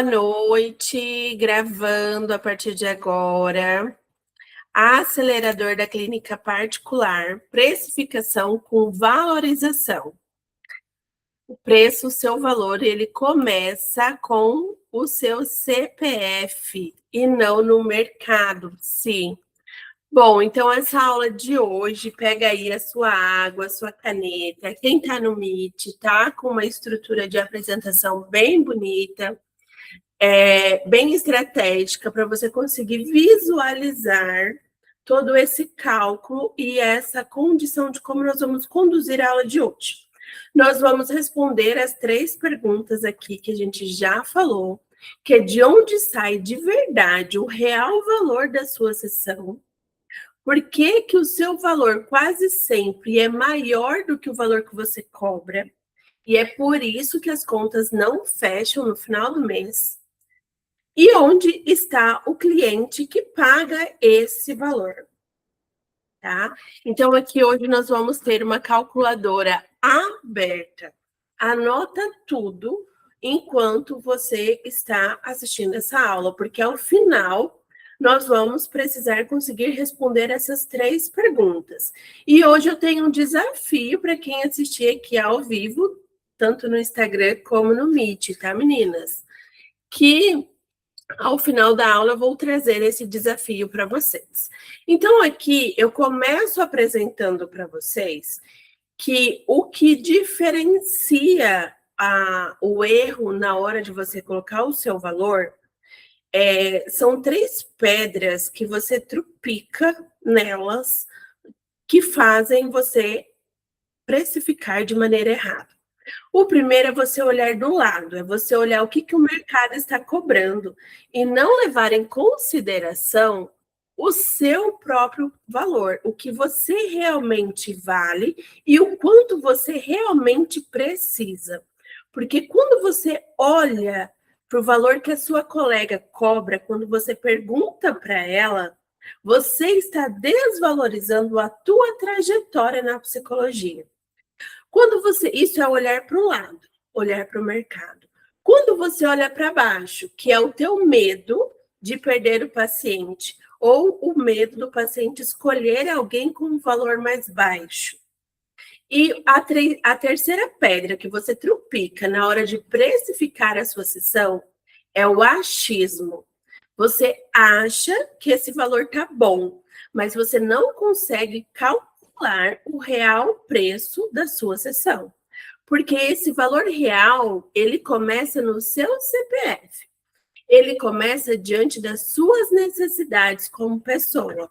Boa noite, gravando a partir de agora. Acelerador da clínica particular, precificação com valorização. O preço, o seu valor, ele começa com o seu CPF e não no mercado, sim. Bom, então essa aula de hoje, pega aí a sua água, a sua caneta. Quem tá no Meet, tá com uma estrutura de apresentação bem bonita, bem estratégica para você conseguir visualizar todo esse cálculo e essa condição de como nós vamos conduzir a aula de hoje. Nós vamos responder as 3 perguntas aqui que a gente já falou, que é de onde sai de verdade o real valor da sua sessão, por que que o seu valor quase sempre é maior do que o valor que você cobra, e é por isso que as contas não fecham no final do mês. E onde está o cliente que paga esse valor, tá? Então, aqui hoje nós vamos ter uma calculadora aberta. Anota tudo enquanto você está assistindo essa aula, porque ao final nós vamos precisar conseguir responder essas 3 perguntas. E hoje eu tenho um desafio para quem assistir aqui ao vivo, tanto no Instagram como no Meet, tá, meninas? Que ao final da aula, eu vou trazer esse desafio para vocês. Então, aqui, eu começo apresentando para vocês que o que diferencia o erro na hora de você colocar o seu valor são 3 pedras que você trupica nelas, que fazem você precificar de maneira errada. O primeiro é você olhar do lado, é você olhar o que o mercado está cobrando e não levar em consideração o seu próprio valor, o que você realmente vale e o quanto você realmente precisa. Porque quando você olha para o valor que a sua colega cobra, quando você pergunta para ela, você está desvalorizando a tua trajetória na psicologia. Isso é olhar para o lado, olhar para o mercado. Quando você olha para baixo, que é o teu medo de perder o paciente, ou o medo do paciente escolher alguém com um valor mais baixo. E a terceira pedra que você trupica na hora de precificar a sua sessão é o achismo. Você acha que esse valor tá bom, mas você não consegue calcular o real preço da sua sessão. Porque esse valor real, ele começa no seu CPF. Ele começa diante das suas necessidades como pessoa.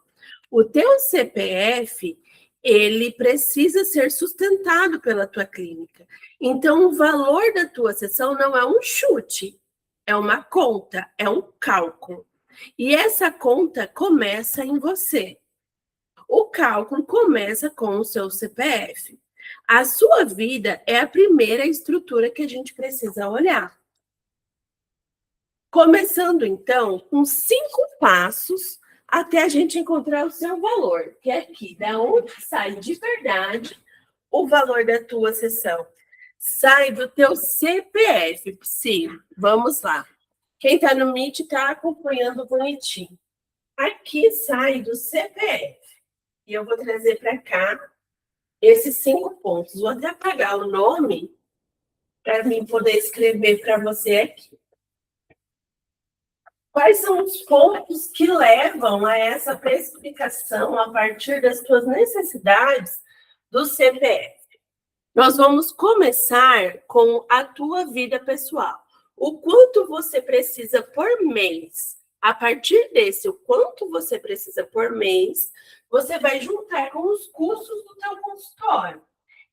O teu CPF, ele precisa ser sustentado pela tua clínica. Então, o valor da tua sessão não é um chute, é uma conta, é um cálculo. E essa conta começa em você. O cálculo começa com o seu CPF. A sua vida é a primeira estrutura que a gente precisa olhar. Começando, então, com 5 passos até a gente encontrar o seu valor, que é aqui, da onde sai de verdade o valor da tua sessão. Sai do teu CPF, Psi. Vamos lá. Quem está no Meet está acompanhando bonitinho. Aqui sai do CPF. E eu vou trazer para cá esses 5 pontos. Vou até apagar o nome para mim poder escrever para você aqui. Quais são os pontos que levam a essa precificação a partir das tuas necessidades do CPF? Nós vamos começar com a tua vida pessoal. O quanto você precisa por mês. A partir desse, o quanto você precisa por mês, você vai juntar com os custos do teu consultório.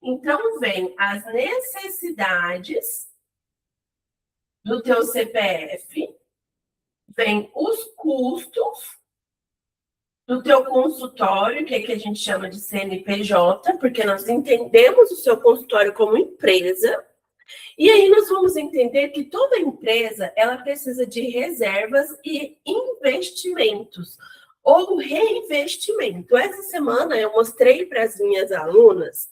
Então, vem as necessidades do teu CPF, vem os custos do teu consultório, que a gente chama de CNPJ, porque nós entendemos o seu consultório como empresa. E aí nós vamos entender que toda empresa, ela precisa de reservas e investimentos, ou reinvestimento. Essa semana eu mostrei para as minhas alunas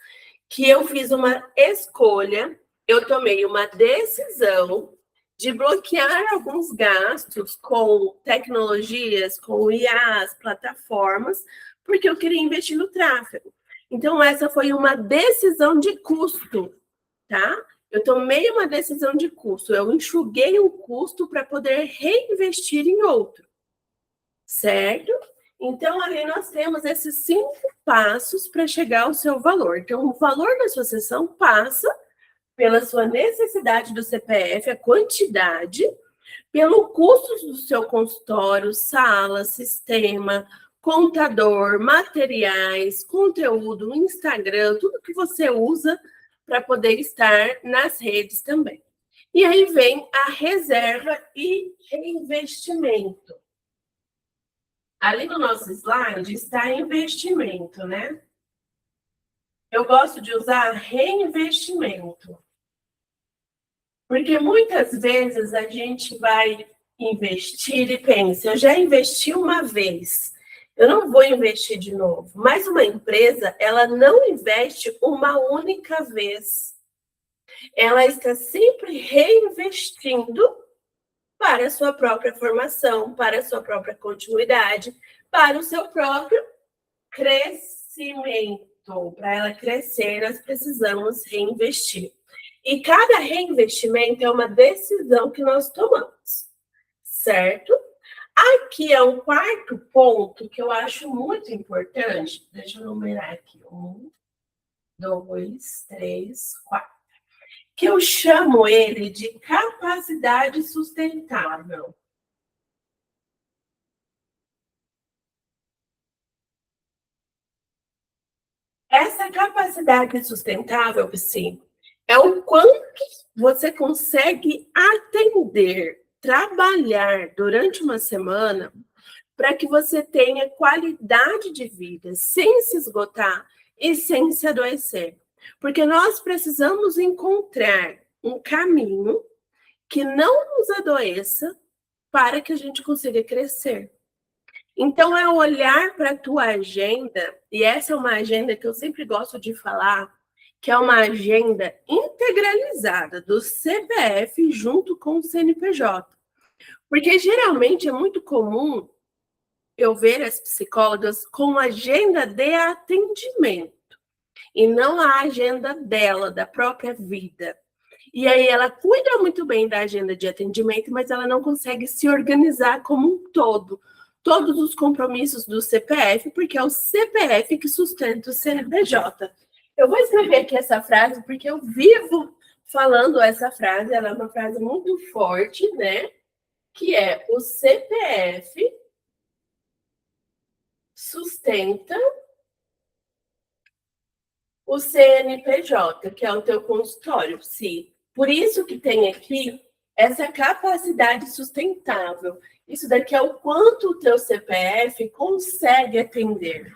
que eu fiz uma escolha, eu tomei uma decisão de bloquear alguns gastos com tecnologias, com IAs, plataformas, porque eu queria investir no tráfego. Então, essa foi uma decisão de custo, tá? Eu tomei uma decisão de custo, eu enxuguei um custo para poder reinvestir em outro, certo? Então, ali nós temos esses 5 passos para chegar ao seu valor. Então, o valor da sua sessão passa pela sua necessidade do CPF, a quantidade, pelo custo do seu consultório, sala, sistema, contador, materiais, conteúdo, Instagram, tudo que você usa para poder estar nas redes também. E aí vem a reserva e reinvestimento. Ali no nosso slide está investimento, né? Eu gosto de usar reinvestimento. Porque muitas vezes a gente vai investir e pensa, eu já investi uma vez, eu não vou investir de novo. Mas uma empresa, ela não investe uma única vez. Ela está sempre reinvestindo para a sua própria formação, para a sua própria continuidade, para o seu próprio crescimento. Para ela crescer, nós precisamos reinvestir. E cada reinvestimento é uma decisão que nós tomamos, certo? Aqui é um quarto ponto que eu acho muito importante. Deixa eu numerar aqui. 1, 2, 3, 4. Que eu chamo ele de capacidade sustentável. Essa capacidade sustentável, sim, é o quanto você consegue atender, trabalhar durante uma semana para que você tenha qualidade de vida, sem se esgotar e sem se adoecer. Porque nós precisamos encontrar um caminho que não nos adoeça para que a gente consiga crescer. Então, é olhar para a tua agenda, e essa é uma agenda que eu sempre gosto de falar, que é uma agenda integralizada do CPF junto com o CNPJ. Porque geralmente é muito comum eu ver as psicólogas com agenda de atendimento e não a agenda dela, da própria vida. E aí ela cuida muito bem da agenda de atendimento, mas ela não consegue se organizar como um todo. Todos os compromissos do CPF, porque é o CPF que sustenta o CNPJ. Eu vou escrever aqui essa frase, porque eu vivo falando essa frase, ela é uma frase muito forte, né? Que é o CPF sustenta o CNPJ, que é o teu consultório, sim. Por isso que tem aqui essa capacidade sustentável. Isso daqui é o quanto o teu CPF consegue atender.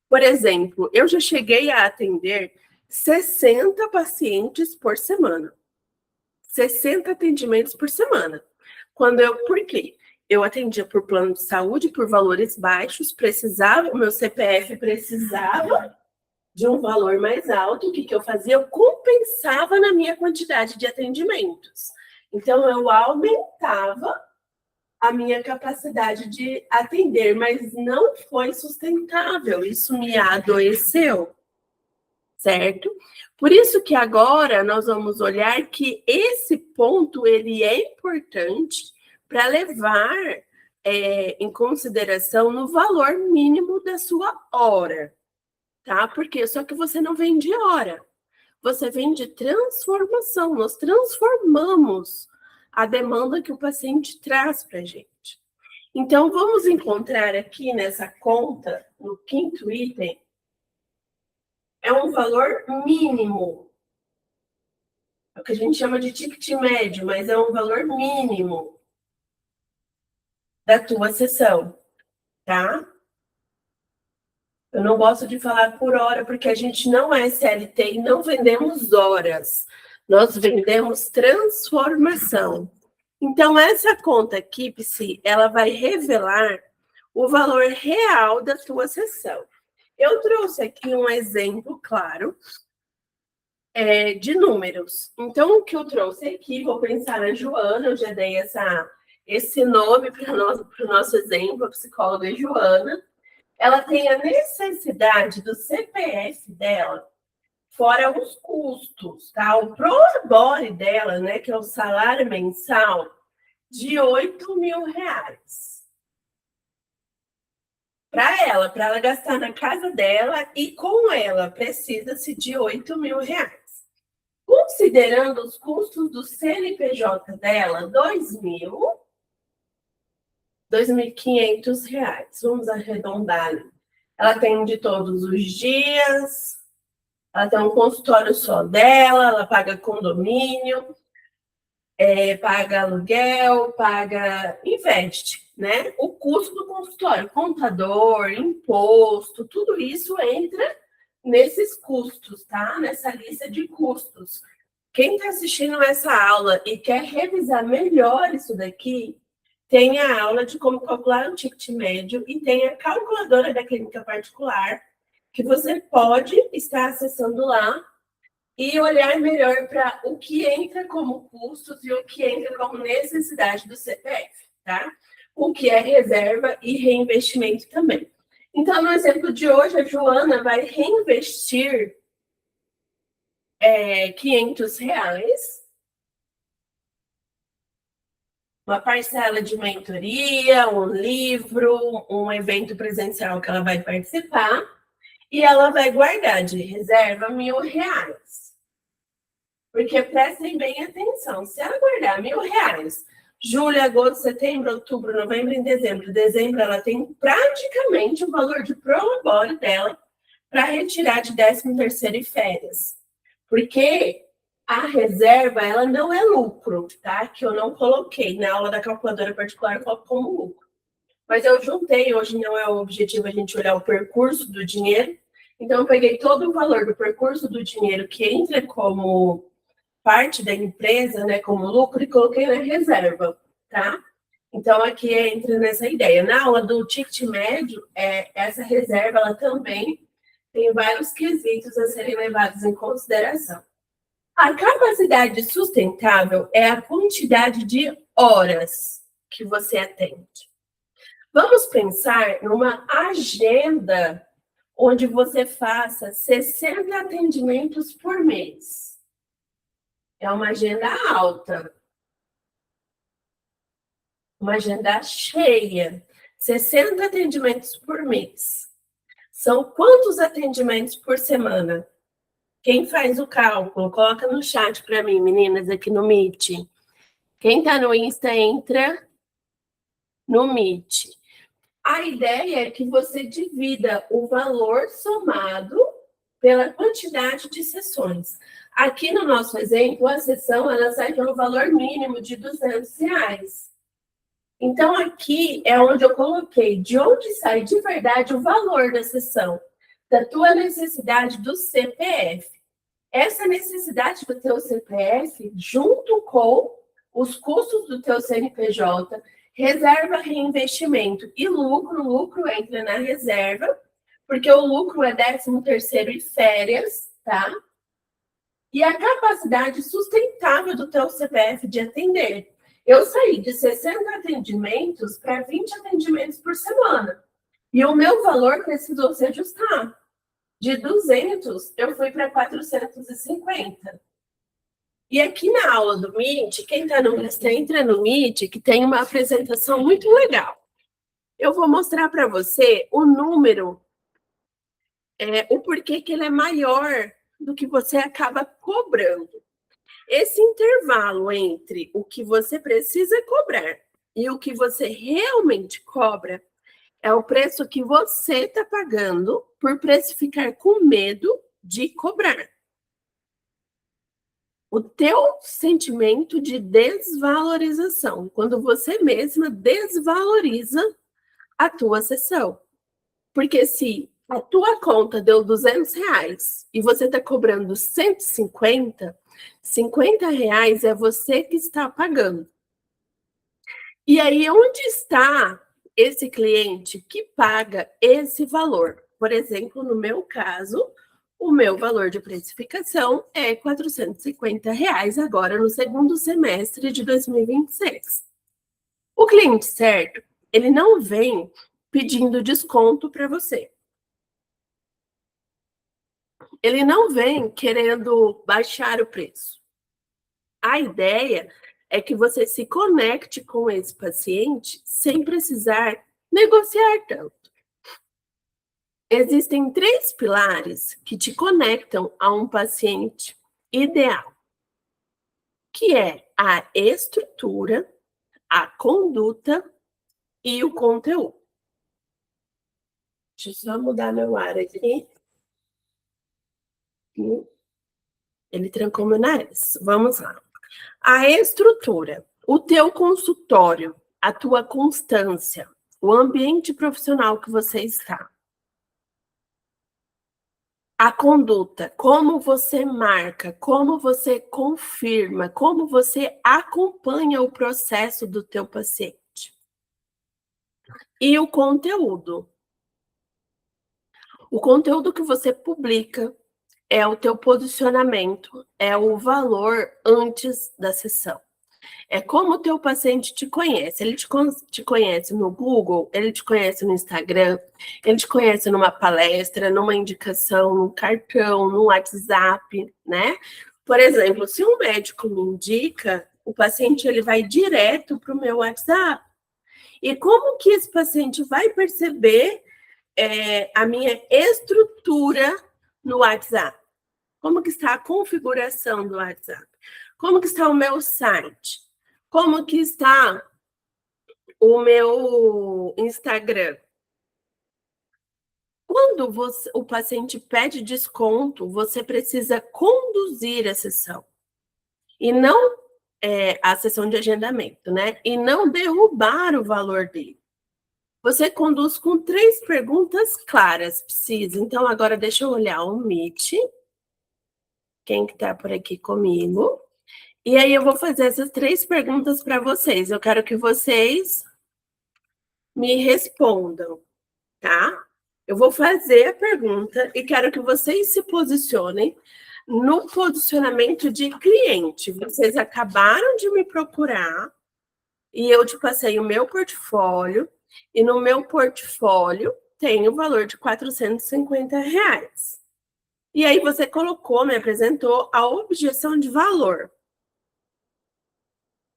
Por exemplo, eu já cheguei a atender 60 pacientes por semana. 60 atendimentos por semana. Por quê? Eu atendia por plano de saúde, por valores baixos, o meu CPF precisava de um valor mais alto. O que eu fazia? Eu compensava na minha quantidade de atendimentos. Então, eu aumentava a minha capacidade de atender, mas não foi sustentável. Isso me adoeceu, certo? Por isso que agora nós vamos olhar que esse ponto ele é importante para levar em consideração no valor mínimo da sua hora, tá? Porque só que você não vende hora, você vende transformação. Nós transformamos a demanda que o paciente traz para a gente. Então, vamos encontrar aqui nessa conta, no quinto item, é um valor mínimo. É o que a gente chama de ticket médio, mas é um valor mínimo da tua sessão, tá? Eu não gosto de falar por hora, porque a gente não é CLT e não vendemos horas. Nós vendemos transformação. Então, essa conta aqui, Psi, ela vai revelar o valor real da tua sessão. Eu trouxe aqui um exemplo claro de números. Então, o que eu trouxe aqui, vou pensar na Joana, eu já dei esse nome para o nosso exemplo, a psicóloga Joana. Ela tem a necessidade do CPF dela, fora os custos, tá? O prolabore dela, né, que é o salário mensal, de R$ 8.000. Para ela gastar na casa dela e com ela precisa-se de R$ 8.000. Considerando os custos do CNPJ dela, R$ 2.500. Vamos arredondar. Ela tem de todos os dias, ela tem um consultório só dela, ela paga condomínio, paga aluguel, investe, né? O custo do consultório, contador, imposto, tudo isso entra nesses custos, tá? Nessa lista de custos. Quem está assistindo essa aula e quer revisar melhor isso daqui, tem a aula de como calcular um ticket médio e tem a calculadora da clínica particular, que você pode estar acessando lá e olhar melhor para o que entra como custos e o que entra como necessidade do CPF, tá? O que é reserva e reinvestimento também. Então, no exemplo de hoje, a Joana vai reinvestir R$ 500, uma parcela de mentoria, um livro, um evento presencial que ela vai participar, e ela vai guardar de reserva R$ 1.000. Porque prestem bem atenção, se ela guardar R$ 1.000, julho, agosto, setembro, outubro, novembro e dezembro ela tem praticamente o valor de prolabore dela para retirar de 13º e férias. Porque a reserva, ela não é lucro, tá? Que eu não coloquei na aula da calculadora particular, eu coloco como lucro. Mas eu juntei, hoje não é o objetivo a gente olhar o percurso do dinheiro, então eu peguei todo o valor do percurso do dinheiro que entra como parte da empresa, né, como lucro, e coloquei na reserva, tá? Então, aqui entra nessa ideia. Na aula do ticket médio, essa reserva, ela também tem vários quesitos a serem levados em consideração. A capacidade sustentável é a quantidade de horas que você atende. Vamos pensar numa agenda onde você faça 60 atendimentos por mês. É uma agenda alta, uma agenda cheia, 60 atendimentos por mês. São quantos atendimentos por semana? Quem faz o cálculo? Coloca no chat para mim, meninas, aqui no Meet. Quem está no Insta, entra no Meet. A ideia é que você divida o valor somado pela quantidade de sessões. Aqui no nosso exemplo, a sessão ela sai pelo valor mínimo de R$ 200. Então, aqui é onde eu coloquei de onde sai de verdade o valor da sessão, da tua necessidade do CPF. Essa necessidade do teu CPF, junto com os custos do teu CNPJ, reserva, reinvestimento e lucro entra na reserva, porque o lucro é 13º e férias, tá? E a capacidade sustentável do teu CPF de atender. Eu saí de 60 atendimentos para 20 atendimentos por semana. E o meu valor precisou se ajustar. De 200, eu fui para 450. E aqui na aula do Meet, quem está no Insta, entra no Meet, que tem uma apresentação muito legal. Eu vou mostrar para você o número, o porquê que ele é maior do que você acaba cobrando. Esse intervalo entre o que você precisa cobrar e o que você realmente cobra é o preço que você está pagando por precificar com medo de cobrar. O teu sentimento de desvalorização, quando você mesma desvaloriza a tua sessão. Porque se a tua conta deu R$ 200 e você está cobrando 150, R$ 50 é você que está pagando. E aí, onde está esse cliente que paga esse valor? Por exemplo, no meu caso, O meu valor de precificação é R$ 450 agora no segundo semestre de 2026. O cliente certo, ele não vem pedindo desconto para você. Ele não vem querendo baixar o preço. A ideia é que você se conecte com esse paciente sem precisar negociar tanto. Existem 3 pilares que te conectam a um paciente ideal, que é a estrutura, a conduta e o conteúdo. Deixa eu só mudar meu ar aqui. Ele trancou meu nariz. Vamos lá. A estrutura, o teu consultório, a tua constância, o ambiente profissional que você está. A conduta, como você marca, como você confirma, como você acompanha o processo do teu paciente. E o conteúdo. O conteúdo que você publica é o teu posicionamento, é o valor antes da sessão. É como o teu paciente te conhece. Ele te conhece no Google, ele te conhece no Instagram, ele te conhece numa palestra, numa indicação, num cartão, no WhatsApp, né? Por exemplo, se um médico me indica, o paciente ele vai direto para o meu WhatsApp. E como que esse paciente vai perceber a minha estrutura no WhatsApp? Como que está a configuração do WhatsApp? Como que está o meu site? Como que está o meu Instagram? Quando o paciente pede desconto, você precisa conduzir a sessão. E não a sessão de agendamento, né? E não derrubar o valor dele. Você conduz com 3 perguntas claras, precisa. Então, agora deixa eu olhar o Meet. Quem que tá por aqui comigo? E aí eu vou fazer essas 3 perguntas para vocês. Eu quero que vocês me respondam, tá? Eu vou fazer a pergunta e quero que vocês se posicionem no posicionamento de cliente. Vocês acabaram de me procurar e eu te passei o meu portfólio, e no meu portfólio tem o valor de R$ 450. E aí você colocou, me apresentou a objeção de valor.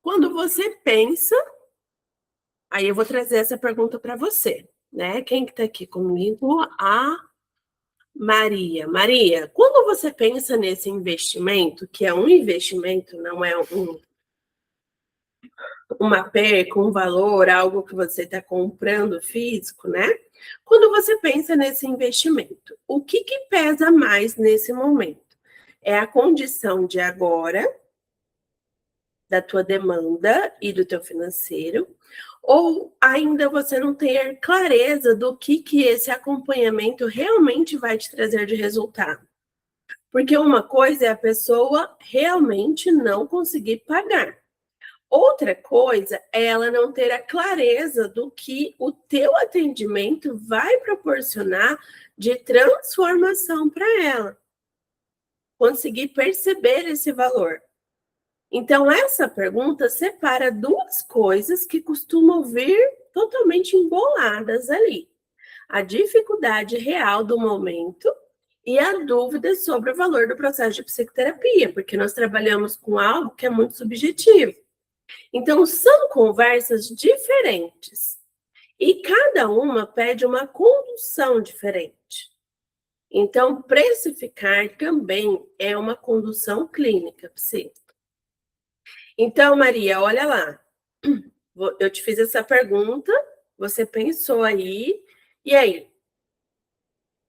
Quando você pensa, aí eu vou trazer essa pergunta para você, né? Quem que tá aqui comigo? A Maria. Maria, quando você pensa nesse investimento, que é um investimento, não é uma perca, um valor, algo que você está comprando físico, né? Quando você pensa nesse investimento, o que pesa mais nesse momento? É a condição de agora, da tua demanda e do teu financeiro, ou ainda você não ter clareza do que esse acompanhamento realmente vai te trazer de resultado? Porque uma coisa é a pessoa realmente não conseguir pagar. Outra coisa é ela não ter a clareza do que o teu atendimento vai proporcionar de transformação para ela. Conseguir perceber esse valor. Então, essa pergunta separa 2 coisas que costumam vir totalmente emboladas ali. A dificuldade real do momento e a dúvida sobre o valor do processo de psicoterapia, porque nós trabalhamos com algo que é muito subjetivo. Então, são conversas diferentes e cada uma pede uma condução diferente. Então, precificar também é uma condução clínica, psíquica. Então, Maria, olha lá. Eu te fiz essa pergunta, você pensou aí, e aí?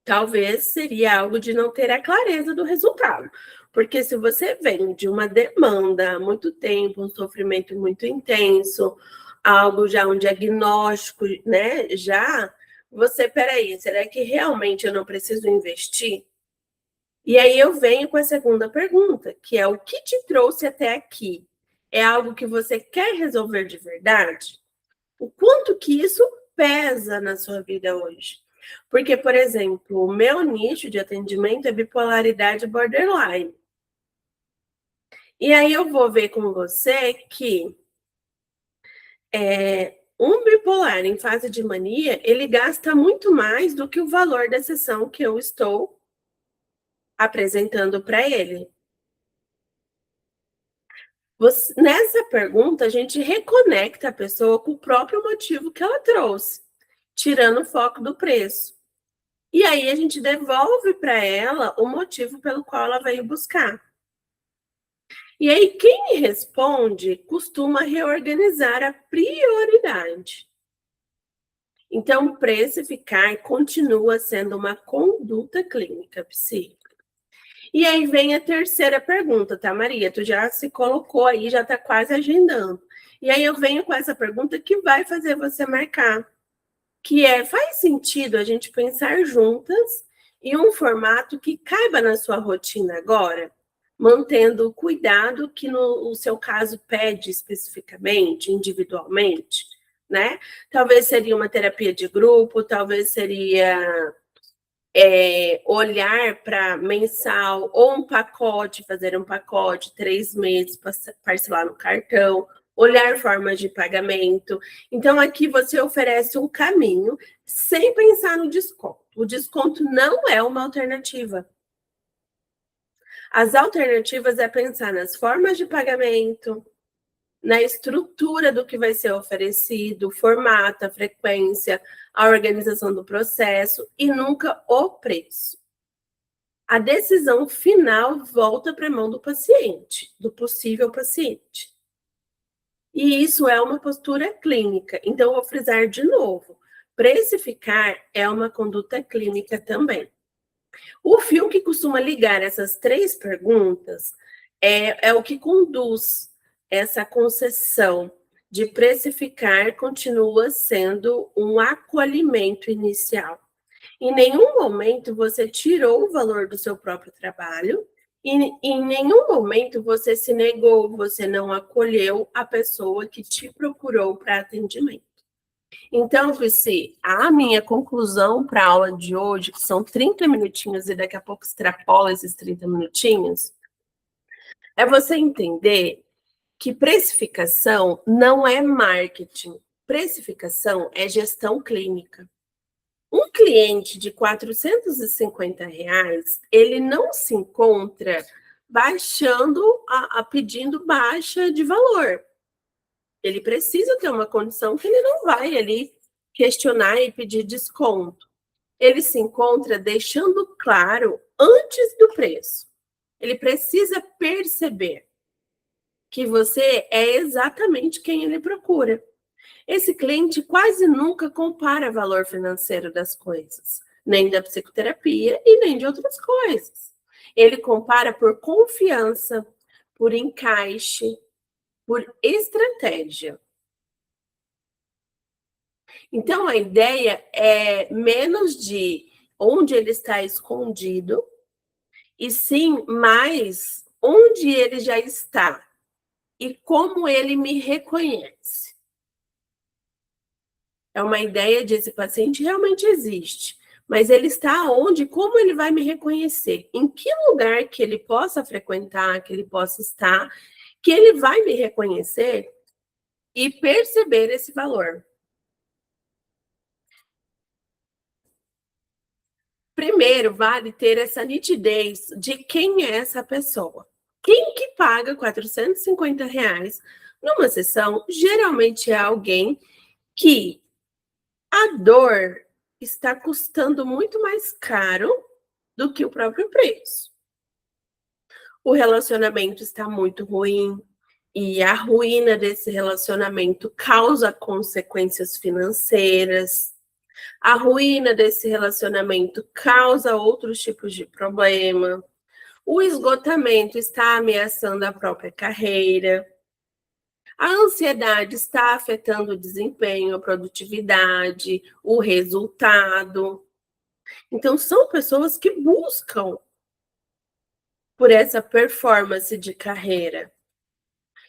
Talvez seria algo de não ter a clareza do resultado. Porque se você vem de uma demanda há muito tempo, um sofrimento muito intenso, algo já, um diagnóstico, né? Já, peraí, será que realmente eu não preciso investir? E aí eu venho com a segunda pergunta, que é o que te trouxe até aqui? É algo que você quer resolver de verdade? O quanto que isso pesa na sua vida hoje? Porque, por exemplo, o meu nicho de atendimento é bipolaridade borderline. E aí eu vou ver com você que um bipolar em fase de mania, ele gasta muito mais do que o valor da sessão que eu estou apresentando para ele. Nessa pergunta, a gente reconecta a pessoa com o próprio motivo que ela trouxe, tirando o foco do preço. E aí a gente devolve para ela o motivo pelo qual ela veio buscar. E aí quem responde costuma reorganizar a prioridade. Então, precificar continua sendo uma conduta clínica psíquica. E aí vem a terceira pergunta, tá, Maria? Tu já se colocou aí, já está quase agendando. E aí eu venho com essa pergunta que vai fazer você marcar, que é, faz sentido a gente pensar juntas em um formato que caiba na sua rotina agora, mantendo o cuidado que no seu caso pede especificamente, individualmente, né? Talvez seria uma terapia de grupo, talvez seria olhar para mensal ou um pacote, fazer um pacote, 3 meses, parcelar no cartão, olhar formas de pagamento. Então, aqui você oferece um caminho sem pensar no desconto. O desconto não é uma alternativa. As alternativas é pensar nas formas de pagamento, na estrutura do que vai ser oferecido, o formato, a frequência, a organização do processo e nunca o preço. A decisão final volta para a mão do paciente, do possível paciente. E isso é uma postura clínica. Então, vou frisar de novo: precificar é uma conduta clínica também. O fio que costuma ligar essas 3 perguntas é o que conduz essa concessão de precificar, continua sendo um acolhimento inicial. Em nenhum momento você tirou o valor do seu próprio trabalho e em nenhum momento você se negou, você não acolheu a pessoa que te procurou para atendimento. Então, Prisci, a minha conclusão para a aula de hoje, que são 30 minutinhos e daqui a pouco extrapola esses 30 minutinhos, é você entender que precificação não é marketing. Precificação é gestão clínica. Um cliente de R$ 450, ele não se encontra baixando, pedindo baixa de valor. Ele precisa ter uma condição que ele não vai ali questionar e pedir desconto. Ele se encontra deixando claro antes do preço. Ele precisa perceber que você é exatamente quem ele procura. Esse cliente quase nunca compara valor financeiro das coisas, nem da psicoterapia e nem de outras coisas. Ele compara por confiança, por encaixe, por estratégia. Então, a ideia é menos de onde ele está escondido, e sim mais onde ele já está e como ele me reconhece. É uma ideia de esse paciente realmente existe, mas ele está onde, como ele vai me reconhecer? Em que lugar que ele possa frequentar, que ele possa estar, que ele vai me reconhecer e perceber esse valor. Primeiro, vale ter essa nitidez de quem é essa pessoa. Quem que paga R$ 450 numa sessão, geralmente é alguém que a dor está custando muito mais caro do que o próprio preço. O relacionamento está muito ruim e a ruína desse relacionamento causa consequências financeiras. A ruína desse relacionamento causa outros tipos de problema. O esgotamento está ameaçando a própria carreira. A ansiedade está afetando o desempenho, a produtividade, o resultado. Então, são pessoas que buscam por essa performance de carreira.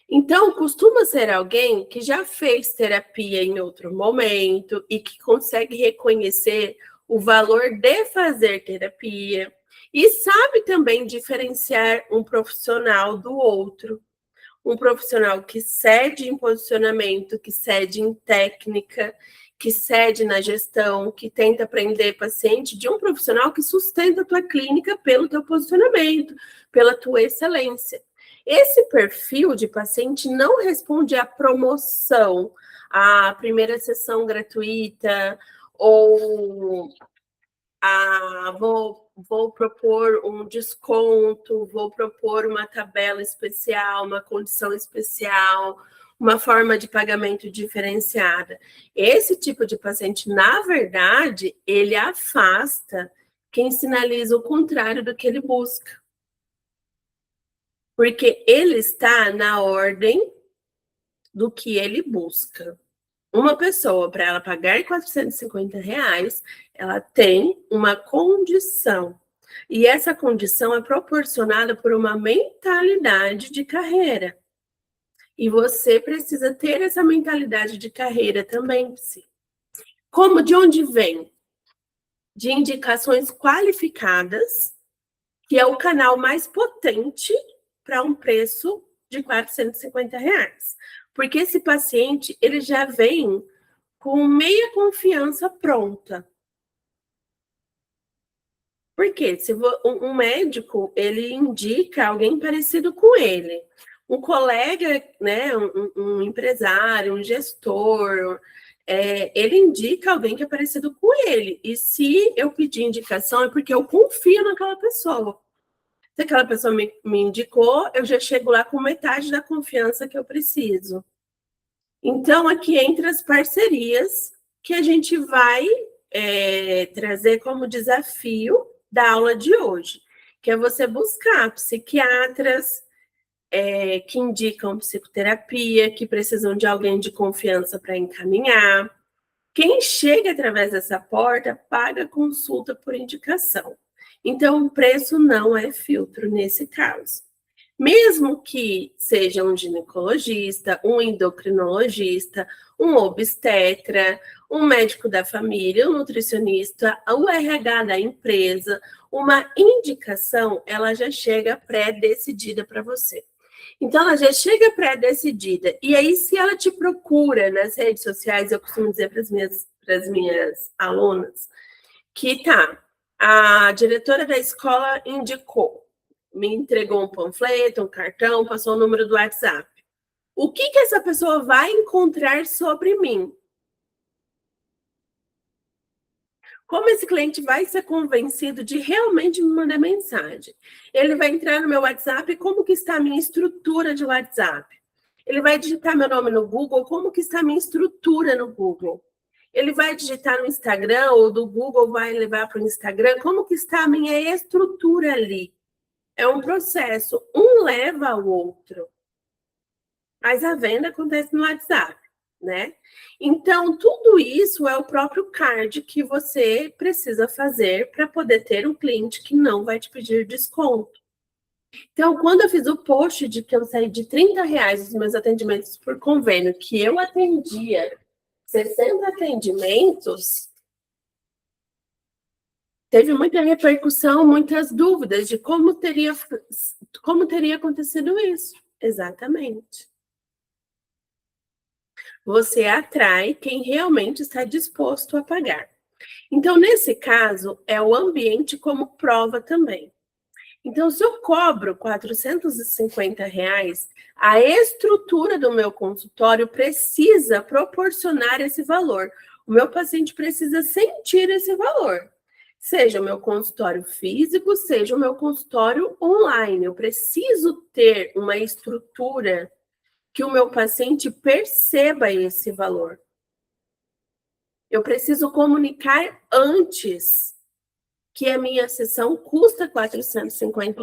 Então, costuma ser alguém que já fez terapia em outro momento e que consegue reconhecer o valor de fazer terapia e sabe também diferenciar um profissional do outro. Um profissional que cede em posicionamento, que cede em técnica, que cede na gestão, que tenta aprender paciente, de um profissional que sustenta a tua clínica pelo teu posicionamento, pela tua excelência. Esse perfil de paciente não responde à promoção, à primeira sessão gratuita, ou vou propor um desconto, vou propor uma tabela especial, uma condição especial, uma forma de pagamento diferenciada. Esse tipo de paciente, na verdade, ele afasta quem sinaliza o contrário do que ele busca. Porque ele está na ordem do que ele busca. Uma pessoa, para ela pagar R$ 450, ela tem uma condição. E essa condição é proporcionada por uma mentalidade de carreira. E você precisa ter essa mentalidade de carreira também, Psi. Como de onde vem? De indicações qualificadas, que é o canal mais potente para um preço de R$ 450. Porque esse paciente, ele já vem com meia confiança pronta. Por quê? Se um médico, ele indica alguém parecido com ele. Um colega, né, um empresário, um gestor, ele indica alguém que é parecido com ele. E se eu pedir indicação, é porque eu confio naquela pessoa. Se aquela pessoa me indicou, eu já chego lá com metade da confiança que eu preciso. Então, aqui entra as parcerias que a gente vai trazer como desafio da aula de hoje, que é você buscar psiquiatras que indicam psicoterapia, que precisam de alguém de confiança para encaminhar. Quem chega através dessa porta paga consulta por indicação. Então, o preço não é filtro nesse caso. Mesmo que seja um ginecologista, um endocrinologista, um obstetra, um médico da família, um nutricionista, o RH da empresa, uma indicação, ela já chega pré-decidida para você. Então, ela já chega pré-decidida. E aí, se ela te procura nas redes sociais, eu costumo dizer para as minhas alunas que a diretora da escola indicou, me entregou um panfleto, um cartão, passou o número do WhatsApp. O que essa pessoa vai encontrar sobre mim? Como esse cliente vai ser convencido de realmente me mandar mensagem? Ele vai entrar no meu WhatsApp, como que está a minha estrutura de WhatsApp? Ele vai digitar meu nome no Google, como que está a minha estrutura no Google? Ele vai digitar no Instagram, ou do Google vai levar para o Instagram, como que está a minha estrutura ali? É um processo, um leva ao outro. Mas a venda acontece no WhatsApp, né? Então, tudo isso é o próprio card que você precisa fazer para poder ter um cliente que não vai te pedir desconto. Então, quando eu fiz o post de que eu saí de R$ 30 os meus atendimentos por convênio, que eu atendia 60 atendimentos, teve muita repercussão, muitas dúvidas de como teria acontecido isso. Exatamente. Você atrai quem realmente está disposto a pagar. Então, nesse caso, é o ambiente como prova também. Então, se eu cobro R$ 450, a estrutura do meu consultório precisa proporcionar esse valor. O meu paciente precisa sentir esse valor. Seja o meu consultório físico, seja o meu consultório online. Eu preciso ter uma estrutura que o meu paciente perceba esse valor. Eu preciso comunicar antes que a minha sessão custa R$ 450.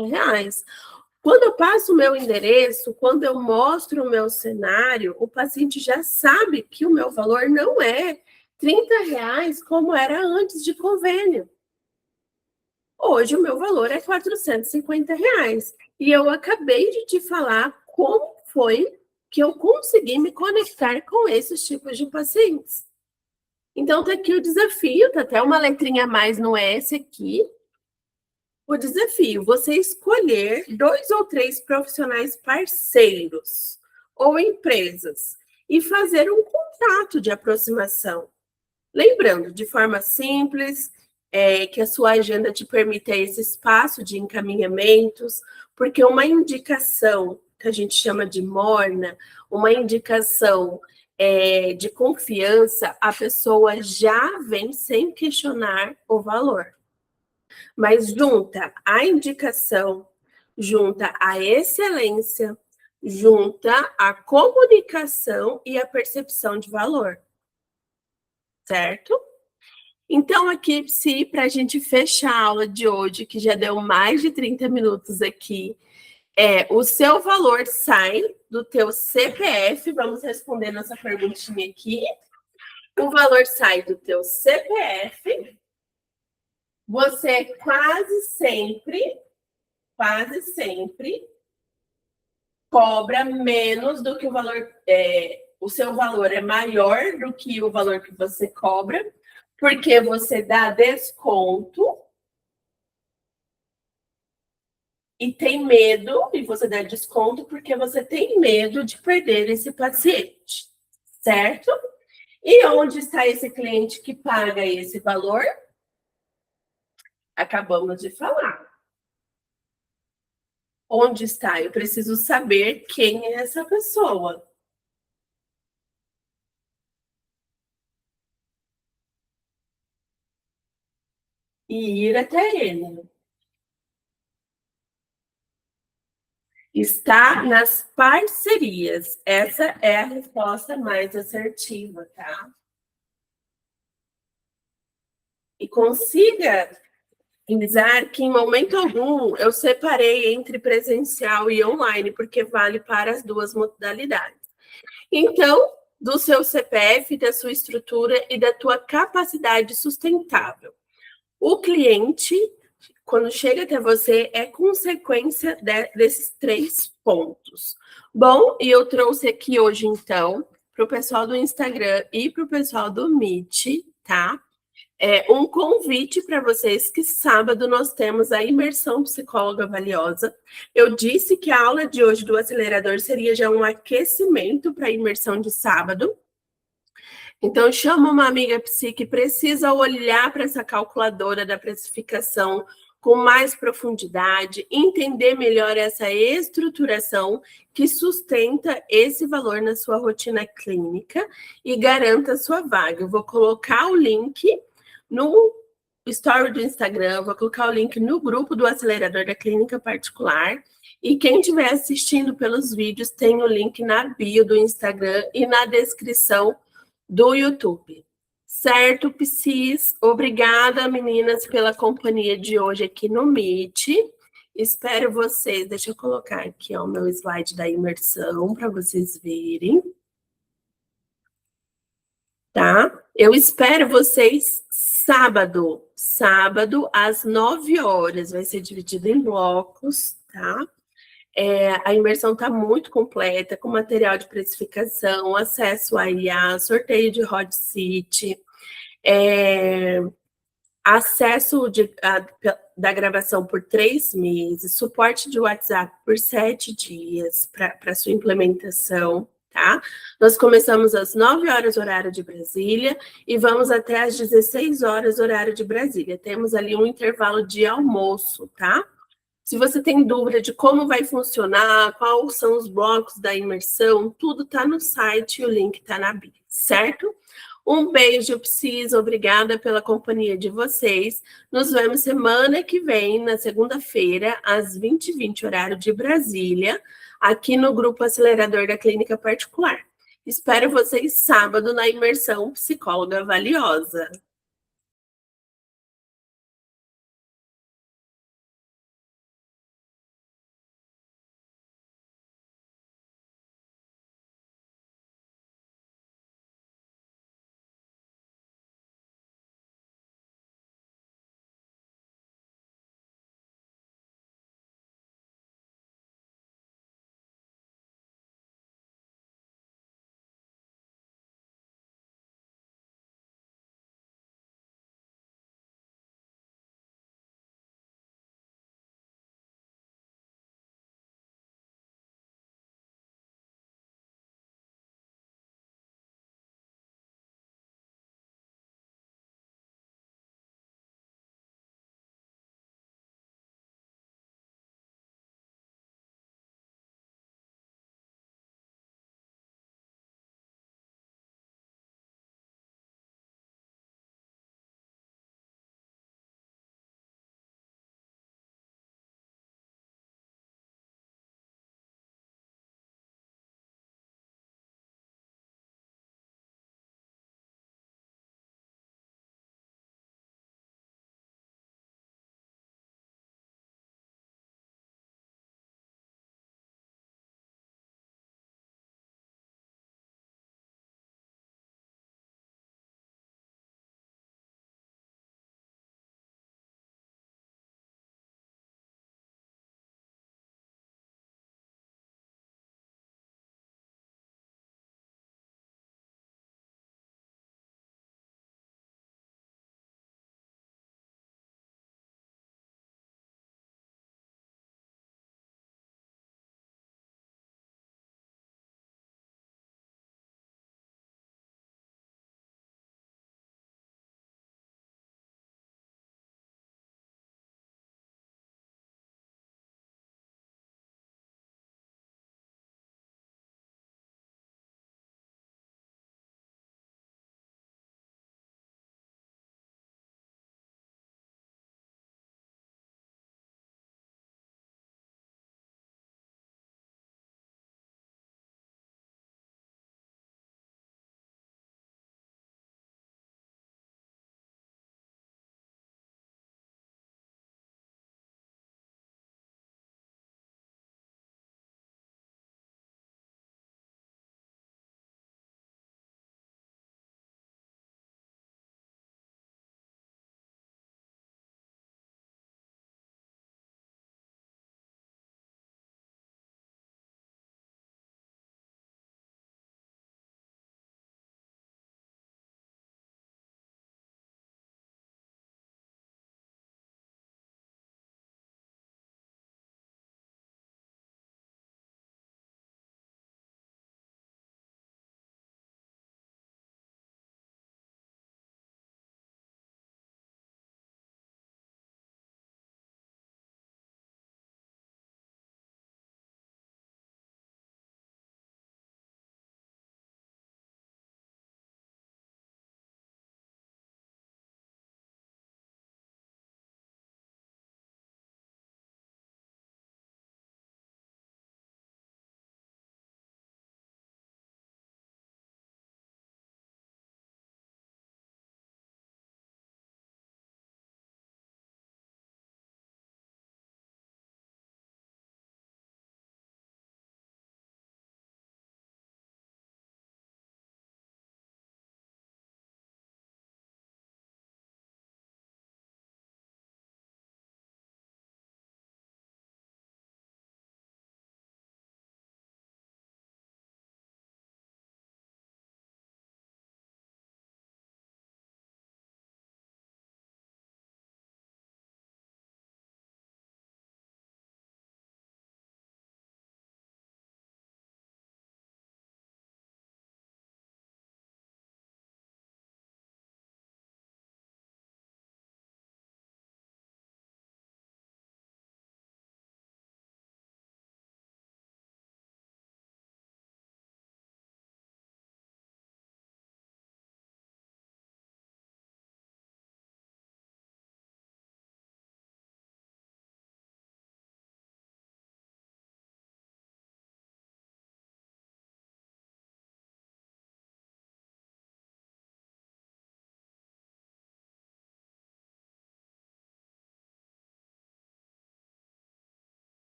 Quando eu passo o meu endereço, quando eu mostro o meu cenário, o paciente já sabe que o meu valor não é R$ 30 como era antes de convênio. Hoje o meu valor é R$ 450. E eu acabei de te falar como foi que eu consegui me conectar com esses tipos de pacientes. Então, tá aqui o desafio, tá até uma letrinha a mais no S aqui. O desafio, você escolher 2 ou 3 profissionais parceiros ou empresas e fazer um contrato de aproximação. Lembrando, de forma simples, que a sua agenda te permita esse espaço de encaminhamentos, porque uma indicação, que a gente chama de morna, uma indicação de confiança, a pessoa já vem sem questionar o valor. Mas junta a indicação, junta a excelência, junta a comunicação e a percepção de valor. Certo? Então, aqui, Psi, para a gente fechar a aula de hoje, que já deu mais de 30 minutos aqui, o seu valor sai do teu CPF, vamos responder nossa perguntinha aqui. O valor sai do teu CPF, você quase sempre cobra menos do que o valor, o seu valor é maior do que o valor que você cobra, porque você dá desconto e tem medo, e você dá desconto porque você tem medo de perder esse paciente, certo? E onde está esse cliente que paga esse valor? Acabamos de falar. Onde está? Eu preciso saber quem é essa pessoa. E ir até ele. Está nas parcerias. Essa é a resposta mais assertiva, tá? E consiga avisar que, em momento algum, eu separei entre presencial e online, porque vale para as duas modalidades. Então, do seu CPF, da sua estrutura e da tua capacidade sustentável. O cliente, quando chega até você, é consequência desses 3 pontos. Bom, e eu trouxe aqui hoje, então, para o pessoal do Instagram e para o pessoal do Meet, tá? Um convite para vocês que sábado nós temos a imersão psicóloga valiosa. Eu disse que a aula de hoje do acelerador seria já um aquecimento para a imersão de sábado. Então, chama uma amiga psi que precisa olhar para essa calculadora da precificação com mais profundidade, entender melhor essa estruturação que sustenta esse valor na sua rotina clínica e garanta a sua vaga. Eu vou colocar o link no story do Instagram, vou colocar o link no grupo do acelerador da clínica particular. E quem estiver assistindo pelos vídeos, tem o link na bio do Instagram e na descrição do YouTube. Certo, Psis? Obrigada, meninas, pela companhia de hoje aqui no Meet. Espero vocês. Deixa eu colocar aqui o meu slide da imersão para vocês verem. Tá? Eu espero vocês sábado às 9 horas. Vai ser dividido em blocos, tá? A imersão está muito completa, com material de precificação, acesso a IA, sorteio de hot seat, acesso da gravação por 3 meses, suporte de WhatsApp por 7 dias para sua implementação, tá? Nós começamos às 9 horas, horário de Brasília, e vamos até às 16 horas, horário de Brasília. Temos ali um intervalo de almoço, tá? Se você tem dúvida de como vai funcionar, quais são os blocos da imersão, tudo está no site e o link está na bio, certo? Um beijo, Psis, obrigada pela companhia de vocês. Nos vemos semana que vem, na segunda-feira, às 20h20, horário de Brasília, aqui no Grupo Acelerador da Clínica Particular. Espero vocês sábado na imersão Psicóloga Valiosa.